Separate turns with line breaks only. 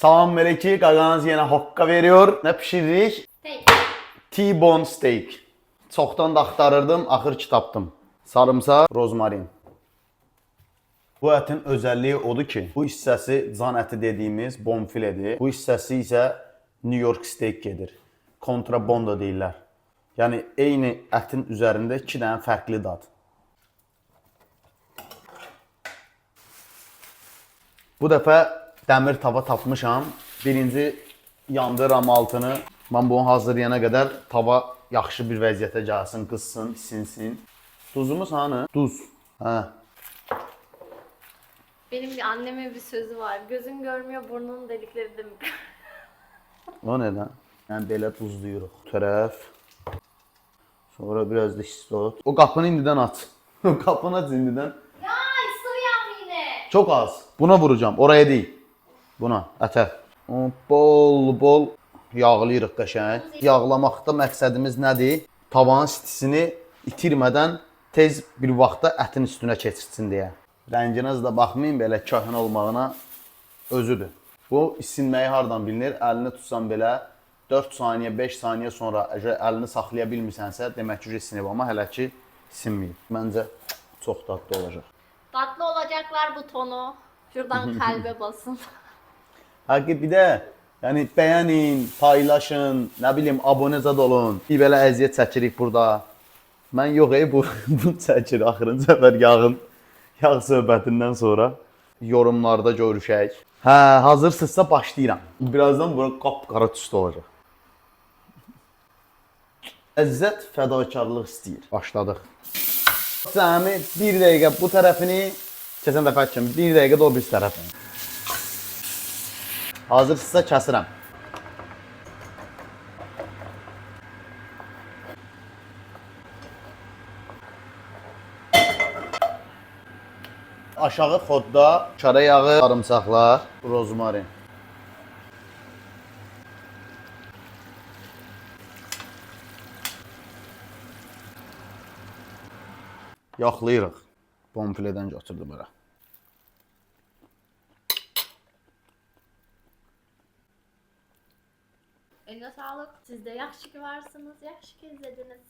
Salam meleki, qaqanız yenə hoqqa veriyor. Nə pişiririk?
Steak.
T-bone steak. Çoxdan da axtarırdım, axır ki tapdım. Sarımsaq, rozmarin. Bu ətin özəlliyi odur ki, bu hissəsi can əti dediyimiz bonfiledir. Bu hissəsi isə New York steak gedir. Kontrabondo deyirlər. Yəni eyni ətin üzərində 2 dənə fərqli dad. Bu dəfə dəmir tava tapmışam. Birinci yandıram altını. Mən bunu hazırlayana qədər tava yaxşı bir vəziyyətə gəlsin, qızsın, sinsin. Duzumuz hanı? Duz. Hə.
Benim annemin bir sözü var. Gözün görmüyor, burnunun delikleri de mi?
O nədən? Yəni belə duzluyuruq. Tərəf. Sonra biraz da istot. O qapını indidən aç. O qapını aç indidən.
Ya sıvıyam yine.
Çok az. Buna vuracağım. Oraya değil. Buna. Ətə. Bol yağlayırıq qəşəng. Yağlamaqda məqsədimiz nədir? Tavanın istisini itirmədən tez bir vaxtda ətin üstünə keçirsin deyə. Rənginə də baxmayın, belə köhnə olmağına özüdür. Bu isinməyi hardan bilinir? Əlini tutsan belə 4 saniyə, 5 saniyə sonra əgər əlini saxlaya bilmirsənsə, demək ki, isinib, amma hələ ki isinməyib. Məncə çox dadlı olacaq.
Tatlı olacaklar butonu. Şuradan kalbe basın.
Həqiqət bir də yəni bəyənin, paylaşın, nə bilim abunə zad olun. Bir belə əziyyət çəkirik burada. Mən yox bu çəkir axırıncı səfər yağ söhbətindən sonra yorumlarda görüşək. Hə, hazırsınızsa başlayıram. Birazdan bura qapqara tüstü olacaq. Əzzət fədakarlıq istəyir. Başladıq. Cəmi 1 dəqiqə bu tərəfini, keçən dəfə kimi 1 dəqiqə də o bir tərəfini. Hazırsınızsa kəsirəm. Aşağı xodda kara yağı, sarımsaqlar, rozmarin. Yaxlayırıq. Bonfiledən götürdüm bura.
Eline sağlık. Siz de yaxşı ki varsınız. Yaxşı ki izlediniz.